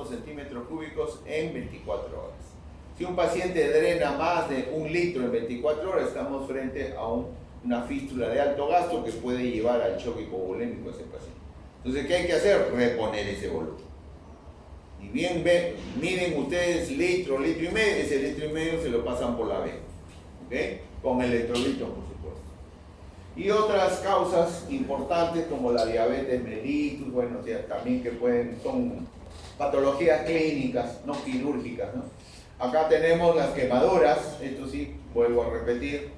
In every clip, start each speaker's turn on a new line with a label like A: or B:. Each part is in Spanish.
A: centímetros cúbicos en 24 horas. Si un paciente drena más de 1 litro en 24 horas, estamos frente a una fístula de alto gasto que puede llevar al choque hipovolémico a ese paciente. Entonces, ¿qué hay que hacer? Reponer ese volumen. Y bien miden ustedes litro, litro y medio, ese litro y medio se lo pasan por la vena, ¿okay? Con electrolitos, por supuesto. Y otras causas importantes como la diabetes mellitus, bueno, o sea, también que son patologías clínicas, no quirúrgicas, ¿no? Acá tenemos las quemaduras, esto sí, vuelvo a repetir,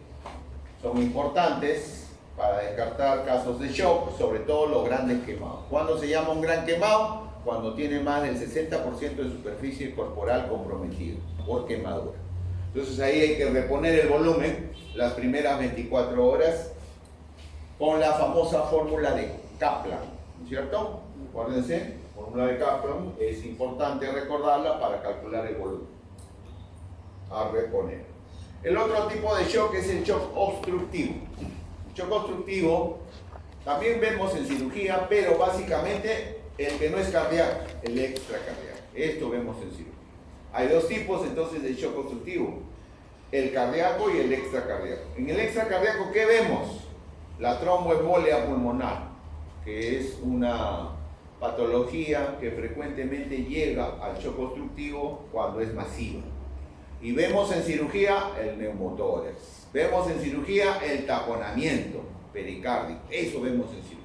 A: son importantes para descartar casos de shock, sobre todo los grandes quemados. ¿Cuándo se llama un gran quemado? Cuando tiene más del 60% de superficie corporal comprometida por quemadura. Entonces ahí hay que reponer el volumen las primeras 24 horas con la famosa fórmula de Kaplan, ¿no es cierto? Acuérdense, fórmula de Kaplan, es importante recordarla para calcular el volumen. A reponer. El otro tipo de shock es el shock obstructivo. El shock obstructivo también vemos en cirugía, pero básicamente el que no es cardíaco, el extracardíaco. Esto vemos en cirugía. Hay dos tipos entonces de shock obstructivo, el cardíaco y el extracardíaco. En el extracardíaco, ¿qué vemos? La tromboembolia pulmonar, que es una patología que frecuentemente llega al shock obstructivo cuando es masiva. Y vemos en cirugía el neumotórax, vemos en cirugía el taponamiento pericárdico, eso vemos en cirugía.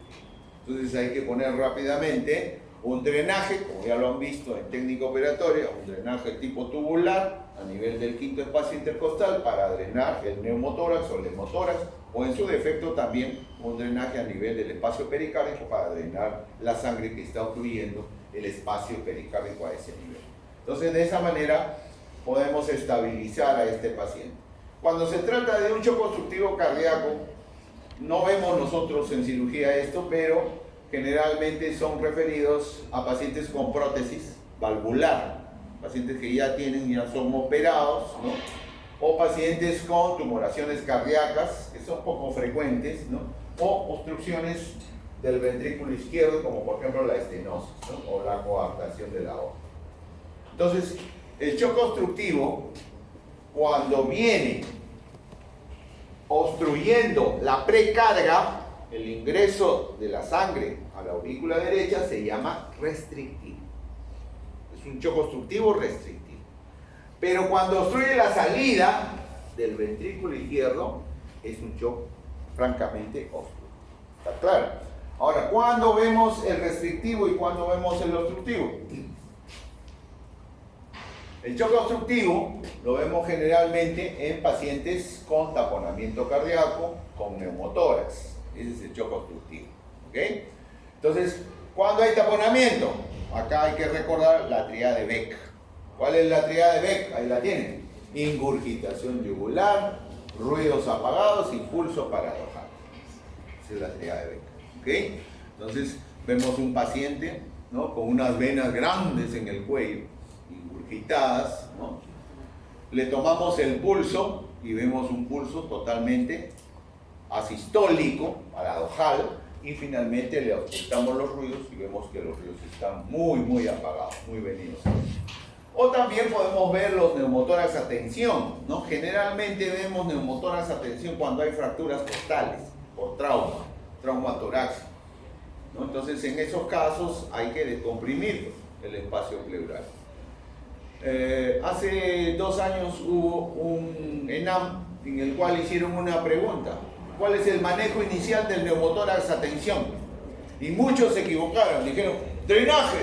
A: Entonces hay que poner rápidamente un drenaje, como ya lo han visto en técnica operatoria, un drenaje tipo tubular a nivel del quinto espacio intercostal para drenar el neumotórax o el hemotórax, o en su defecto también un drenaje a nivel del espacio pericárdico para drenar la sangre que está obstruyendo el espacio pericárdico a ese nivel. Entonces de esa manera podemos estabilizar a este paciente. Cuando se trata de un shock obstructivo cardíaco, no vemos nosotros en cirugía esto, pero generalmente son referidos a pacientes con prótesis valvular, pacientes que ya son operados, ¿no? O pacientes con tumoraciones cardíacas, que son poco frecuentes, ¿no? O obstrucciones del ventrículo izquierdo, como por ejemplo la estenosis, ¿no? O la coartación de la aorta. Entonces, el shock obstructivo, cuando viene obstruyendo la precarga, el ingreso de la sangre a la aurícula derecha, se llama restrictivo. Es un shock obstructivo restrictivo. Pero cuando obstruye la salida del ventrículo izquierdo, es un shock francamente obstructivo. ¿Está claro? Ahora, ¿cuándo vemos el restrictivo y cuándo vemos el obstructivo? El shock obstructivo lo vemos generalmente en pacientes con taponamiento cardíaco, con neumotórax. Ese es el shock obstructivo. ¿Okay? Entonces, ¿cuándo hay taponamiento? Acá hay que recordar la tríada de Beck. ¿Cuál es la tríada de Beck? Ahí la tienen. Ingurgitación yugular, ruidos apagados y pulso paradojal. Esa es la tríada de Beck. ¿Okay? Entonces, vemos un paciente, ¿no? Con unas venas grandes en el cuello, ingurgitadas, ¿no? Le tomamos el pulso y vemos un pulso totalmente asistólico, paradojal, y finalmente le ocultamos los ruidos y vemos que los ruidos están muy apagados, muy benignos. O también podemos ver los neumotórax a tensión, ¿no? Generalmente vemos neumotórax a tensión cuando hay fracturas costales por trauma torácico, ¿no? Entonces en esos casos hay que descomprimir el espacio pleural. Hace 2 años hubo un ENAM en el cual hicieron una pregunta: ¿cuál es el manejo inicial del neumotórax a tensión? Y muchos se equivocaron, dijeron drenaje,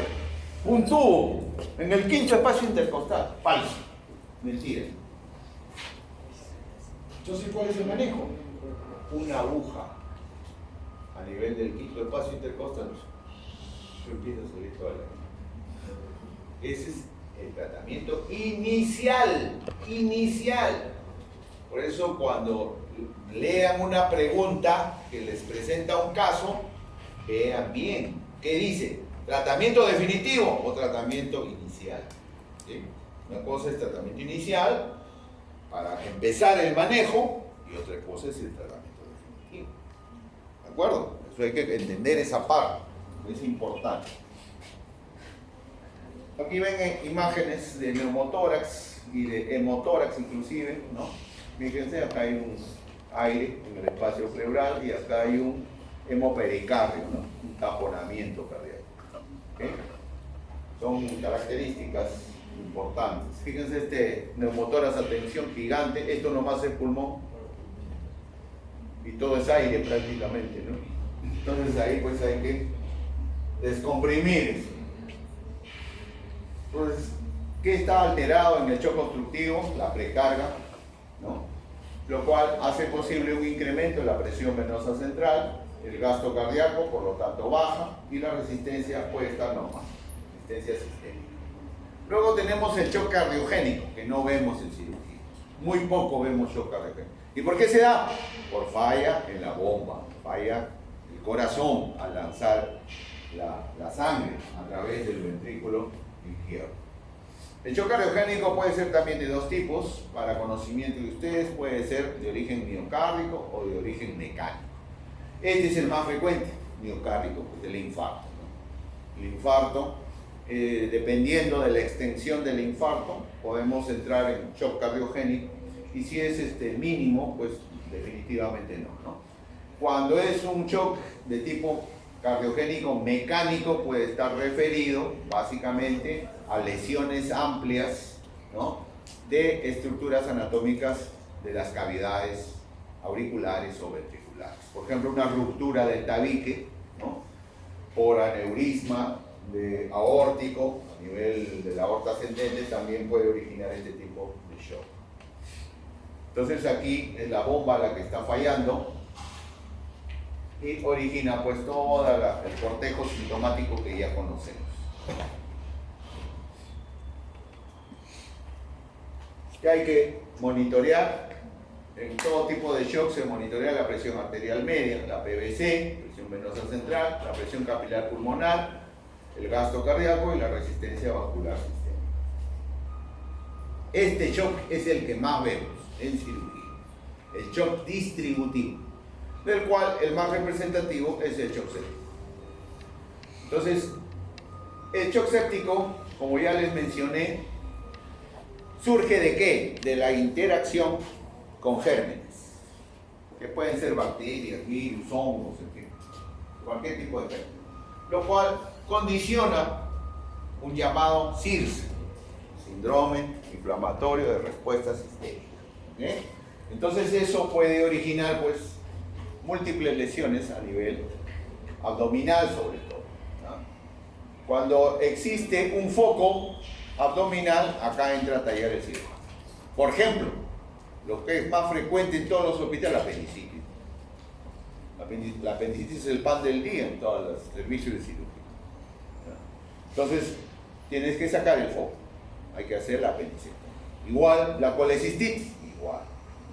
A: un tubo en el quinto espacio intercostal. Falso, mentira. Entonces, ¿cuál es el manejo? Una aguja a nivel del quinto espacio intercostal. Empieza a salir toda la... Ese es el tratamiento inicial. Por eso cuando lean una pregunta que les presenta un caso, vean bien qué dice: ¿tratamiento definitivo o tratamiento inicial? ¿Sí? Una cosa es tratamiento inicial para empezar el manejo y otra cosa es el tratamiento definitivo. ¿De acuerdo? Eso hay que entender esa parte, es importante. Aquí ven imágenes de neumotórax y de hemotórax inclusive, ¿no? Fíjense, acá hay un aire en el espacio pleural y acá hay un hemopericardio, ¿no? Un taponamiento cardíaco. ¿Okay? Son características importantes. Fíjense este neumotórax a tensión gigante, esto nomás es pulmón y todo es aire prácticamente, ¿no? Entonces ahí pues hay que descomprimir eso. Entonces, ¿qué está alterado en el shock constructivo? La precarga, ¿no? Lo cual hace posible un incremento de la presión venosa central, el gasto cardíaco por lo tanto baja y la resistencia puede estar normal, resistencia sistémica. Luego tenemos el shock cardiogénico, que no vemos en cirugía. Muy poco vemos shock cardiogénico. ¿Y por qué se da? Por falla en la bomba, falla el corazón al lanzar la sangre a través del ventrículo izquierdo. El shock cardiogénico puede ser también de dos tipos, para conocimiento de ustedes, puede ser de origen miocárdico o de origen mecánico. Este es el más frecuente, miocárdico, pues el infarto, ¿no? El infarto, dependiendo de la extensión del infarto, podemos entrar en shock cardiogénico, y si es mínimo, pues definitivamente no. Cuando es un shock de tipo cardiogénico mecánico, puede estar referido básicamente a lesiones amplias, ¿no?, de estructuras anatómicas de las cavidades auriculares o ventriculares. Por ejemplo, una ruptura del tabique, ¿no?, por aneurisma aórtico a nivel de la aorta ascendente también puede originar este tipo de shock. Entonces aquí es la bomba la que está fallando y origina pues todo el cortejo sintomático que ya conocemos. Que hay que monitorear. En todo tipo de shock se monitorea la presión arterial media, la PVC, presión venosa central, la presión capilar pulmonar, el gasto cardíaco y la resistencia vascular sistémica. Este shock es el que más vemos en cirugía, el shock distributivo, del cual el más representativo es el shock séptico. Entonces, el shock séptico, como ya les mencioné, ¿surge de qué? De la interacción con gérmenes, que pueden ser bacterias, virus, hongos, en fin, cualquier tipo de gérmenes, lo cual condiciona un llamado SIRS, síndrome inflamatorio de respuesta sistémica. ¿Okay? Entonces eso puede originar pues múltiples lesiones a nivel abdominal sobre todo, ¿no? Cuando existe un foco abdominal, acá entra a tallar el cirujano. Por ejemplo, lo que es más frecuente en todos los hospitales, la apendicitis. La apendicitis es el pan del día en todos los servicios de cirugía. Entonces, tienes que sacar el foco. Hay que hacer la apendicectomía. Igual la colecistitis, igual,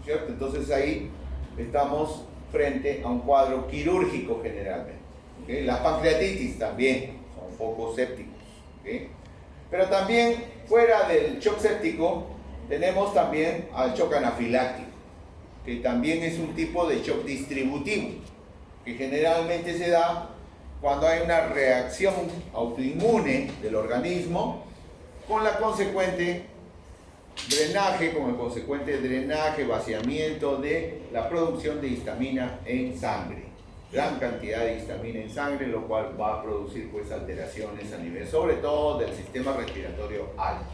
A: ¿cierto? Entonces ahí estamos frente a un cuadro quirúrgico generalmente. ¿Okay? La pancreatitis también son focos sépticos. ¿Okay? Pero también fuera del shock séptico tenemos también al shock anafiláctico, que también es un tipo de shock distributivo, que generalmente se da cuando hay una reacción autoinmune del organismo con la consecuente drenaje, con el consecuente drenaje, vaciamiento de la producción de histamina en sangre. Gran cantidad de histamina en sangre, lo cual va a producir pues alteraciones a nivel, sobre todo del sistema respiratorio alto.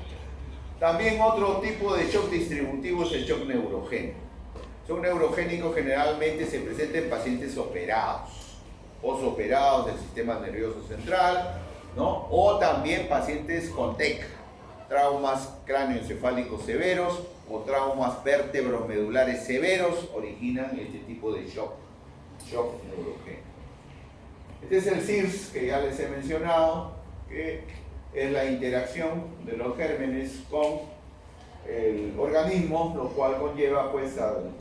A: También otro tipo de shock distributivo es el shock neurogénico. El shock neurogénico generalmente se presenta en pacientes operados, posoperados del sistema nervioso central, ¿no? O también pacientes con TEC, traumas cráneoencefálicos severos o traumas vértebro-medulares severos originan este tipo de shock neurogénico. Este es el SIRS que ya les he mencionado, que es la interacción de los gérmenes con el organismo, lo cual conlleva pues al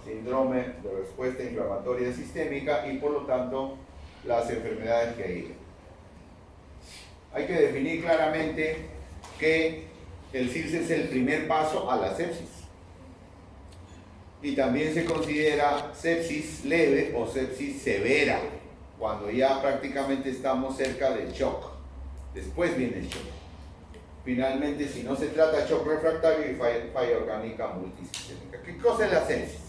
A: síndrome de respuesta inflamatoria sistémica y por lo tanto las enfermedades que hay. Hay que definir claramente que el SIRS es el primer paso a la sepsis. Y también se considera sepsis leve o sepsis severa, cuando ya prácticamente estamos cerca del shock Después viene el shock. Finalmente, si no se trata de shock refractario y falla orgánica multisistémica. ¿Qué cosa es la sepsis?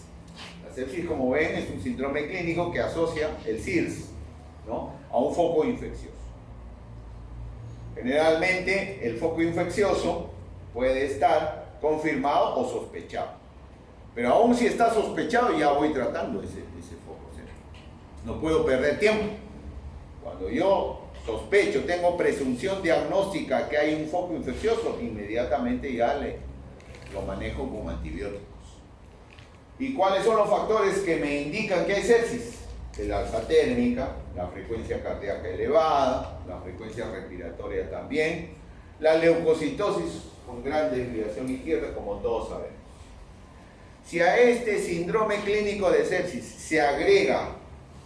A: La sepsis, como ven, es un síndrome clínico que asocia el SIRS, ¿no?, a un foco infeccioso. Generalmente, el foco infeccioso puede estar confirmado o sospechado. Pero aún si está sospechado, ya voy tratando ese foco. ¿Sí? No puedo perder tiempo. Cuando yo sospecho, tengo presunción diagnóstica que hay un foco infeccioso, inmediatamente ya lo manejo con antibióticos. ¿Y cuáles son los factores que me indican que hay sepsis? El alza térmica, la frecuencia cardíaca elevada, la frecuencia respiratoria también, la leucocitosis con gran desviación izquierda, como todos sabemos. Si a este síndrome clínico de sepsis se agrega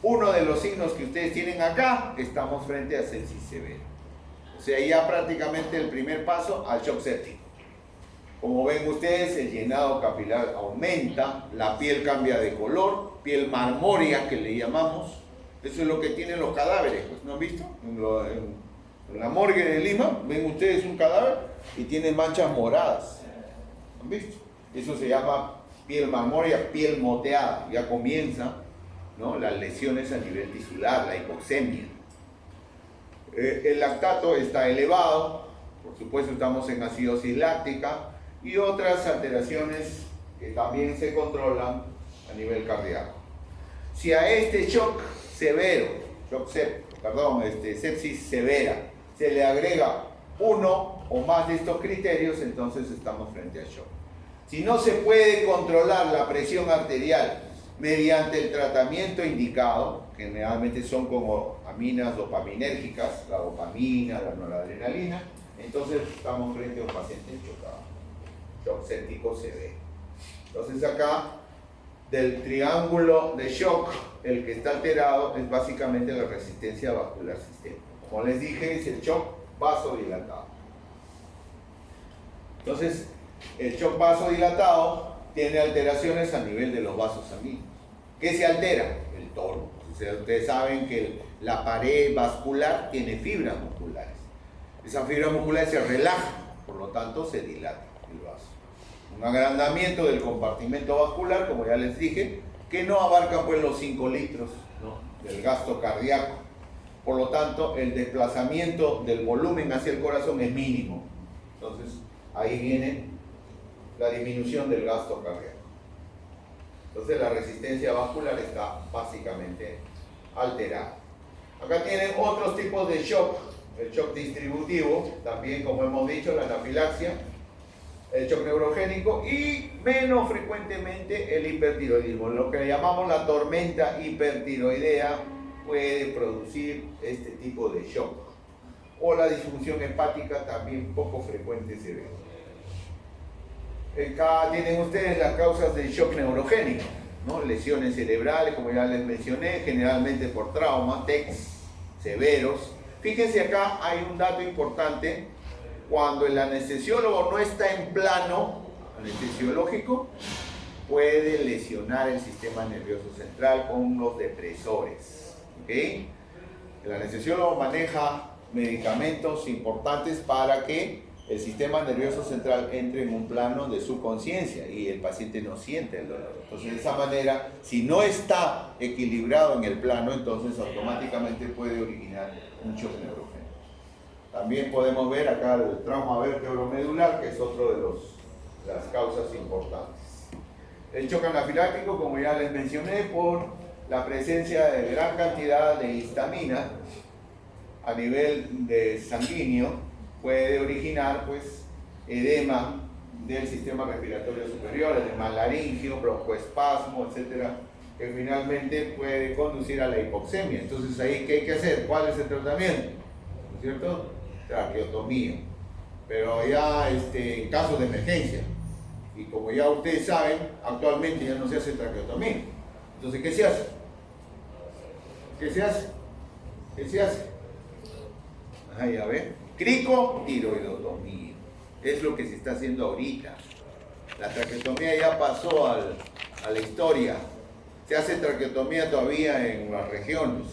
A: uno de los signos que ustedes tienen acá, estamos frente a sepsis severa. O sea, ya prácticamente el primer paso al shock séptico. Como ven ustedes, el llenado capilar aumenta, la piel cambia de color, piel marmórea que le llamamos. Eso es lo que tienen los cadáveres, pues, ¿no han visto? En la morgue de Lima, ven ustedes un cadáver y tiene manchas moradas. ¿Han visto? Eso se llama piel marmórea, piel moteada. Ya comienza, ¿no?, las lesiones a nivel tisular, la hipoxemia. El lactato está elevado, por supuesto estamos en acidosis láctica y otras alteraciones que también se controlan a nivel cardíaco. Si a este shock severo, sepsis severa, se le agrega uno o más de estos criterios, entonces estamos frente al shock. Si no se puede controlar la presión arterial mediante el tratamiento indicado, generalmente son como aminas dopaminérgicas, la dopamina, la noradrenalina, entonces estamos frente a un paciente chocado, shock séptico severo. Entonces acá, del triángulo de shock, el que está alterado es básicamente la resistencia vascular sistémica. Como les dije, es el shock vasodilatado. Entonces, el shock vasodilatado tiene alteraciones a nivel de los vasos sanguíneos. ¿Qué se altera? El tono. O sea, ustedes saben que la pared vascular tiene fibras musculares. Esas fibras musculares se relajan, por lo tanto se dilata el vaso. Un agrandamiento del compartimento vascular, como ya les dije, que no abarca pues los 5 litros, ¿no?, del gasto cardíaco. Por lo tanto, el desplazamiento del volumen hacia el corazón es mínimo. Entonces, ahí viene la disminución del gasto cardíaco. Entonces, la resistencia vascular está básicamente alterada. Acá tienen otros tipos de shock. El shock distributivo, también como hemos dicho, la anafilaxia, el shock neurogénico y menos frecuentemente el hipertiroidismo. Lo que llamamos la tormenta hipertiroidea puede producir este tipo de shock. O la disfunción hepática, también poco frecuente se ve. Acá tienen ustedes las causas del shock neurogénico, ¿no? Lesiones cerebrales, como ya les mencioné, generalmente por trauma, TECs severos. Fíjense acá, hay un dato importante. Cuando el anestesiólogo no está en plano anestesiológico, puede lesionar el sistema nervioso central con los depresores. ¿Okay? El anestesiólogo maneja medicamentos importantes para que el sistema nervioso central entre en un plano de su conciencia y el paciente no siente el dolor. Entonces, de esa manera, si no está equilibrado en el plano, entonces automáticamente puede originar un shock neurogénico. También podemos ver acá el trauma vértebro-medular, que es otro de las causas importantes. El shock anafiláctico, como ya les mencioné, por la presencia de gran cantidad de histamina a nivel de sanguíneo, puede originar pues edema del sistema respiratorio superior, edema laringio, broncoespasmo, etcétera, que finalmente puede conducir a la hipoxemia. Entonces, ahí, ¿qué hay que hacer? ¿Cuál es el tratamiento? ¿No es cierto? Traqueotomía. Pero ya en caso de emergencia. Y como ya ustedes saben, actualmente ya no se hace traqueotomía. Entonces, ¿qué se hace? ¿Qué se hace? ¿Qué se hace? Ahí, a ver. Cricotiroidotomía. Es lo que se está haciendo ahorita. La traqueotomía ya pasó a la historia. Se hace traqueotomía todavía en las regiones.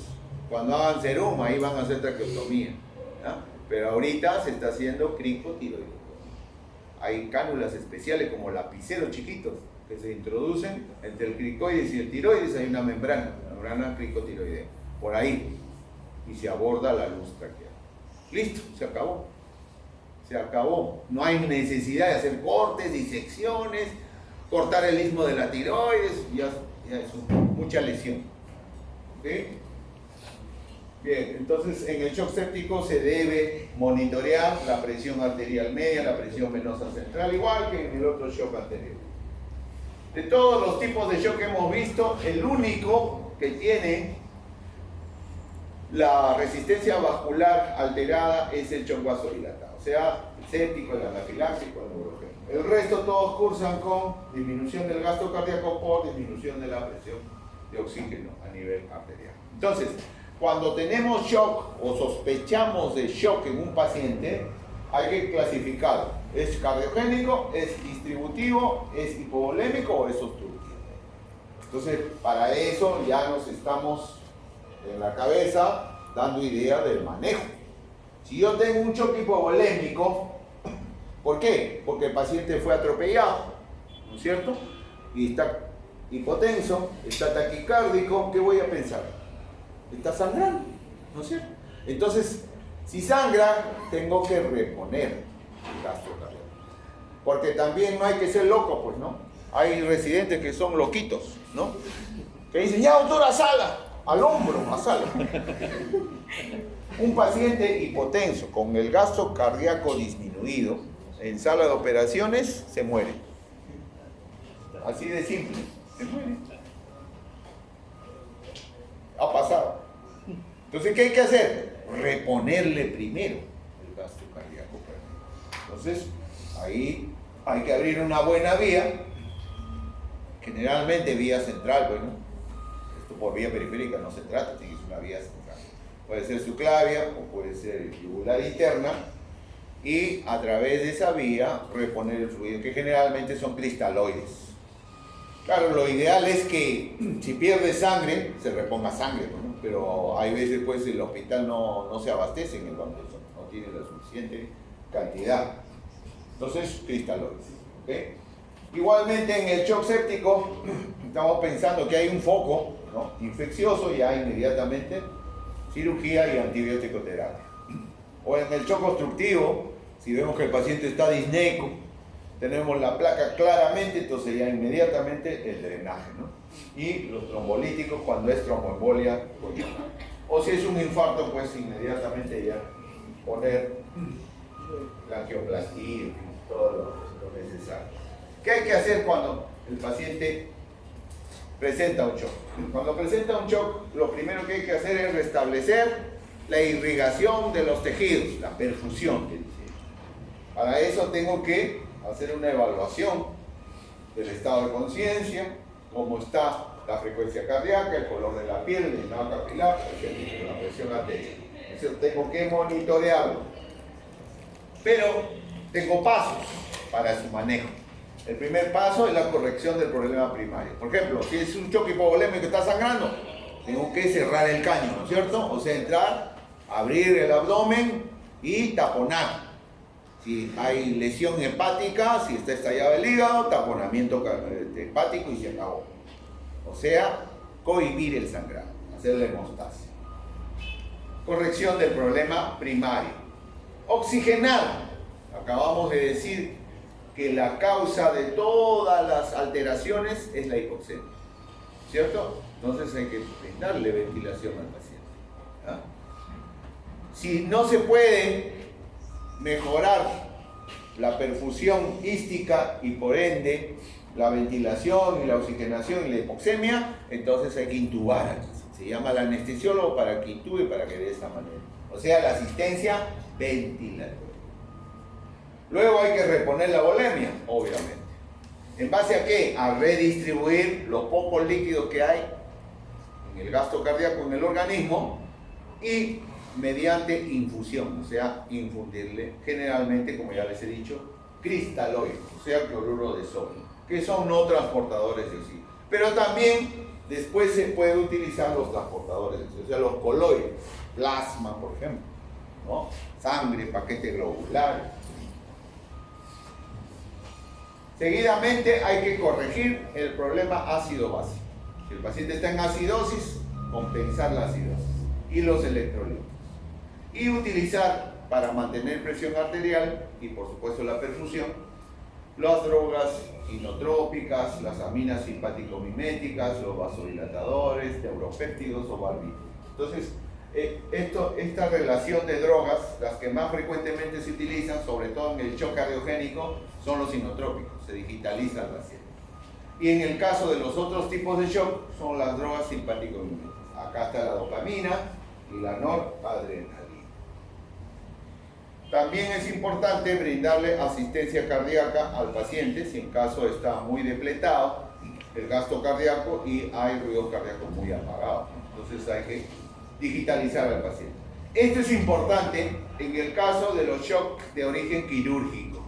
A: Cuando hagan serum, ahí van a hacer traqueotomía. ¿Ya? pero ahorita se está haciendo cricotiroidectomía. Hay cánulas especiales como lapiceros chiquitos que se introducen entre el cricoides y el tiroides. Hay una membrana cricotiroidea, por ahí, y se aborda la luz traqueal. Listo, se acabó. Se acabó. No hay necesidad de hacer cortes, disecciones, cortar el istmo de la tiroides, ya es mucha lesión. ¿Ok? Bien, entonces en el shock séptico se debe monitorear la presión arterial media, la presión venosa central, igual que en el otro shock anterior. De todos los tipos de shock que hemos visto, el único que tiene la resistencia vascular alterada es el shock vasodilatado, o sea, el séptico, el anafiláctico, el neurogénico. El resto todos cursan con disminución del gasto cardíaco por disminución de la presión de oxígeno a nivel arterial. Entonces, cuando tenemos shock o sospechamos de shock en un paciente, hay que clasificarlo. ¿Es cardiogénico? ¿Es distributivo? ¿Es hipovolémico o es obstructivo? Entonces, para eso ya nos estamos en la cabeza dando idea del manejo. Si yo tengo un shock hipovolémico, ¿por qué? Porque el paciente fue atropellado, ¿no es cierto? Y está hipotenso, está taquicárdico, ¿qué voy a pensar? Está sangrando, ¿no es cierto? Entonces, si sangra, tengo que reponer el gasto cardíaco. Porque también no hay que ser loco, pues, ¿no? Hay residentes que son loquitos, ¿no? Que dicen, ya doctor, a sala, al hombro, a sala. Un paciente hipotenso con el gasto cardíaco disminuido en sala de operaciones se muere. Así de simple, se muere. Ha pasado. Entonces, ¿qué hay que hacer? Reponerle primero el gasto cardíaco. Entonces, ahí hay que abrir una buena vía, generalmente vía central, bueno, esto por vía periférica no se trata, tiene que ser una vía central. Puede ser subclavia o puede ser yugular interna, y a través de esa vía reponer el fluido, que generalmente son cristaloides. Claro, lo ideal es que si pierde sangre, se reponga sangre, ¿no? Pero hay veces pues el hospital no se abastece en el banco, no tiene la suficiente cantidad. Entonces, cristaloides. ¿Okay? Igualmente en el shock séptico, estamos pensando que hay un foco, ¿no?, infeccioso, y hay inmediatamente cirugía y antibiótico terapia. O en el shock obstructivo, si vemos que el paciente está disneco, tenemos la placa claramente, entonces ya inmediatamente el drenaje, ¿no? Y los trombolíticos cuando es tromboembolia. O si es un infarto, pues inmediatamente ya poner la angioplastía, todo lo necesario. ¿Qué hay que hacer cuando el paciente presenta un shock? Cuando presenta un shock, lo primero que hay que hacer es restablecer la irrigación de los tejidos, la perfusión, que dice. Para eso tengo que hacer una evaluación del estado de conciencia, cómo está la frecuencia cardíaca, el color de la piel, el llenado capilar, la presión arterial. Eso tengo que monitorearlo. Pero tengo pasos para su manejo. El primer paso es la corrección del problema primario. Por ejemplo, si es un shock hipovolémico que está sangrando, tengo que cerrar el caño, ¿no es cierto? O sea, entrar, abrir el abdomen y taponar. Si hay lesión hepática, si está estallado el hígado, taponamiento hepático y se acabó. O sea, cohibir el sangrado, hacerle hemostasia. Corrección del problema primario. Oxigenar. Acabamos de decir que la causa de todas las alteraciones es la hipoxemia, ¿cierto? Entonces hay que brindarle ventilación al paciente. ¿Ah? Si no se puede mejorar la perfusión ística y por ende la ventilación y la oxigenación y la hipoxemia, entonces hay que intubar al paciente. Se llama al anestesiólogo para que intube, para que de esta manera. O sea, la asistencia ventilatoria. Luego hay que reponer la volemia, obviamente. ¿En base a qué? A redistribuir los pocos líquidos que hay en el gasto cardíaco en el organismo y mediante infusión, o sea, infundirle generalmente, como ya les he dicho, cristaloides, o sea, cloruro de sodio, que son no transportadores de oxígeno. Pero también después se puede utilizar los transportadores de oxígeno, o sea, los coloides, plasma, por ejemplo, ¿no? Sangre, paquete globular. Seguidamente hay que corregir el problema ácido-base. Si el paciente está en acidosis, compensar la acidosis y los electrolitos. Y utilizar para mantener presión arterial y por supuesto la perfusión, las drogas inotrópicas, las aminas simpático-miméticas, los vasodilatadores, neuropéptidos o barbitúricos. Entonces, esta relación de drogas, las que más frecuentemente se utilizan, sobre todo en el shock cardiogénico, son los inotrópicos, se digitaliza el paciente. Y en el caso de los otros tipos de shock, son las drogas simpático-miméticas. Acá está la dopamina y la noradrenalina. También es importante brindarle asistencia cardíaca al paciente si en caso está muy depletado el gasto cardíaco y hay ruido cardíaco muy apagado. Entonces hay que digitalizar al paciente. Esto es importante en el caso de los shocks de origen quirúrgico,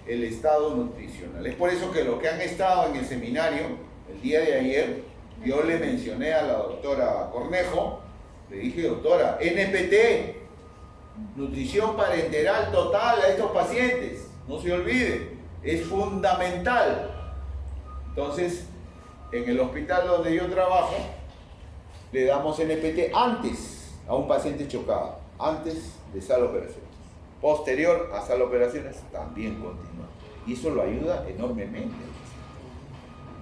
A: el estado nutricional. Es por eso que los que han estado en el seminario el día de ayer, yo le mencioné a la doctora Cornejo, le dije, doctora, NPT, nutrición parenteral total a estos pacientes, no se olvide, es fundamental. Entonces, en el hospital donde yo trabajo, le damos NPT antes a un paciente chocado, antes de sala operaciones. Posterior a sala operaciones, también continúa. Y eso lo ayuda enormemente.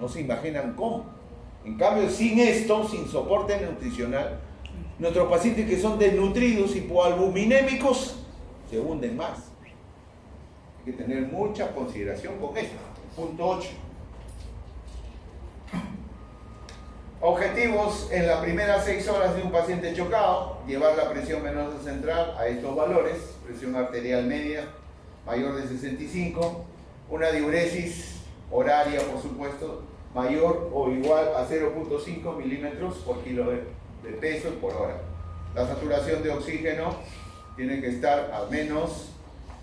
A: No se imaginan cómo. En cambio, sin esto, sin soporte nutricional, nuestros pacientes que son desnutridos, hipoalbuminémicos, se hunden más. Hay que tener mucha consideración con esto. Punto 8. Objetivos en las primeras 6 horas de un paciente chocado: llevar la presión venosa central a estos valores, presión arterial media mayor de 65, una diuresis horaria, por supuesto, mayor o igual a 0.5 milímetros por kilo de peso por hora. La saturación de oxígeno tiene que estar al menos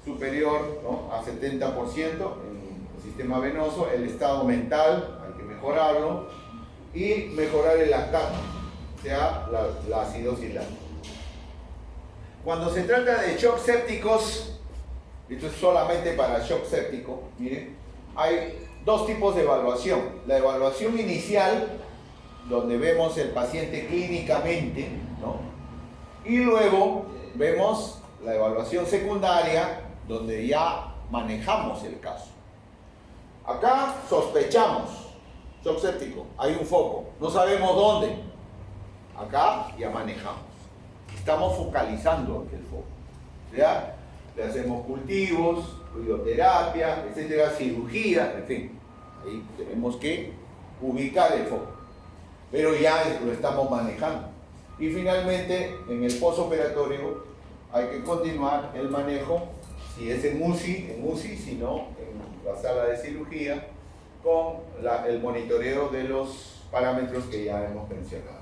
A: superior, ¿no?, a 70% en el sistema venoso. El estado mental hay que mejorarlo y mejorar el lactato, o sea, la acidosis láctica. Cuando se trata de shock sépticos, esto es solamente para shock séptico, miren, hay dos tipos de evaluación. La evaluación inicial, donde vemos el paciente clínicamente, ¿no?, y luego vemos la evaluación secundaria, donde ya manejamos el caso. Acá sospechamos shock séptico, hay un foco, no sabemos dónde. Acá ya manejamos, estamos focalizando aquel foco. ¿Ya? Le hacemos cultivos, fluidoterapia, etcétera, cirugía, en fin. Ahí tenemos que ubicar el foco, pero ya lo estamos manejando. Y finalmente, en el postoperatorio hay que continuar el manejo, si es en UCI, si no, en la sala de cirugía, con el monitoreo de los parámetros que ya hemos mencionado.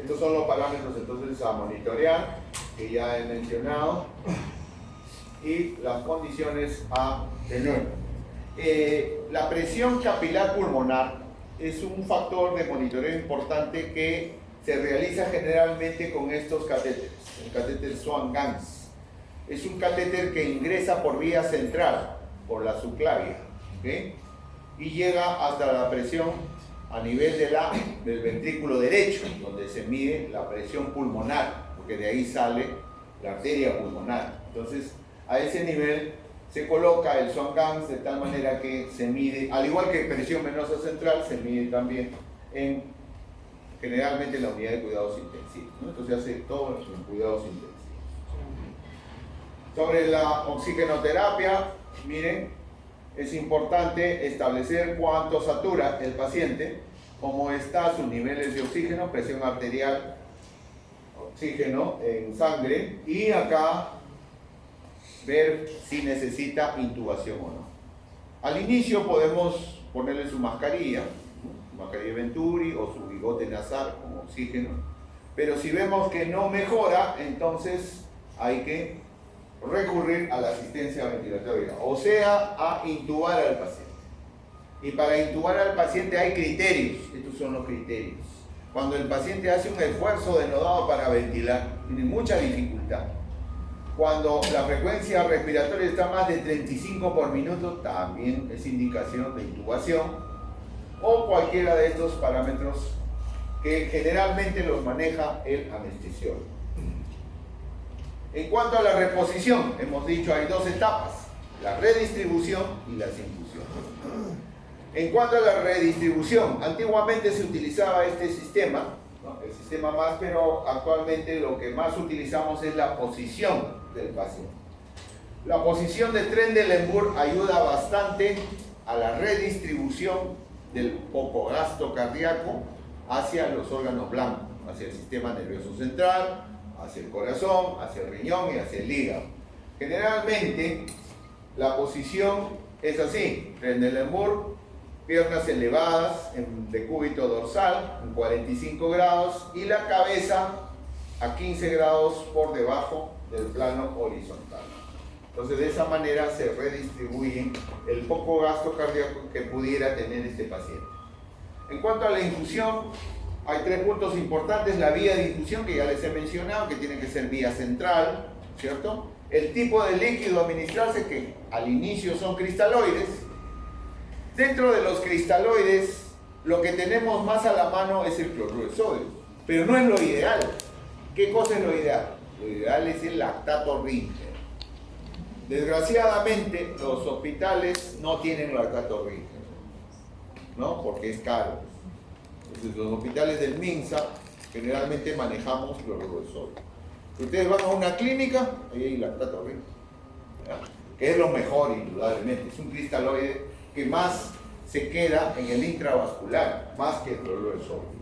A: Estos son los parámetros entonces a monitorear, que ya he mencionado, y las condiciones a tener. La presión capilar pulmonar es un factor de monitoreo importante que se realiza generalmente con estos catéteres, el catéter Swan-Ganz. Es un catéter que ingresa por vía central, por la subclavia, ¿okay?, y llega hasta la presión a nivel del ventrículo derecho, donde se mide la presión pulmonar, porque de ahí sale la arteria pulmonar. Entonces, a ese nivel se coloca el Swan-Ganz de tal manera que se mide, al igual que presión venosa central, se mide también generalmente en la unidad de cuidados intensivos, ¿no? Entonces se hace todo en cuidados intensivos. Sobre la oxigenoterapia, miren, es importante establecer cuánto satura el paciente, cómo están sus niveles de oxígeno, presión arterial, oxígeno en sangre, y acá ver si necesita intubación o no. Al inicio podemos ponerle su mascarilla Venturi o su bigote nasal con oxígeno, pero si vemos que no mejora, entonces hay que recurrir a la asistencia ventilatoria, o sea, a intubar al paciente. Y para intubar al paciente hay criterios, estos son los criterios. cuando el paciente hace un esfuerzo denodado para ventilar, tiene mucha dificultad. Cuando la frecuencia respiratoria está más de 35 por minuto, también es indicación de intubación, o cualquiera de estos parámetros que generalmente los maneja el anestesiólogo. En cuanto a la reposición, hemos dicho hay dos etapas, la redistribución y la infusión. En cuanto a la redistribución, antiguamente se utilizaba este sistema, ¿no? El sistema más, pero actualmente lo que más utilizamos es la posición del paciente. La posición de Trendelenburg ayuda bastante a la redistribución del poco gasto cardíaco hacia los órganos blancos, hacia el sistema nervioso central, hacia el corazón, hacia el riñón y hacia el hígado. Generalmente la posición es así: Trendelenburg, piernas elevadas en decúbito dorsal en 45 grados y la cabeza a 15 grados por debajo del plano horizontal. Entonces de esa manera se redistribuye el poco gasto cardíaco que pudiera tener este paciente. En cuanto a la infusión, hay tres puntos importantes: la vía de infusión, que ya les he mencionado, que tiene que ser vía central, ¿cierto? El tipo de líquido a administrarse, que al inicio son cristaloides. Dentro de los cristaloides, lo que tenemos más a la mano es el cloruro de sodio, pero no es lo ideal. ¿Qué cosa es lo ideal? Lo ideal es el lactato Ringer. Desgraciadamente, los hospitales no tienen lactato Ringer, ¿no? Porque es caro. Entonces, los hospitales del MINSA generalmente manejamos cloruro de sodio. Si ustedes van a una clínica, ahí hay lactato Ringer, ¿verdad? Que es lo mejor, indudablemente. Es un cristaloide que más se queda en el intravascular, más que el cloruro de sodio.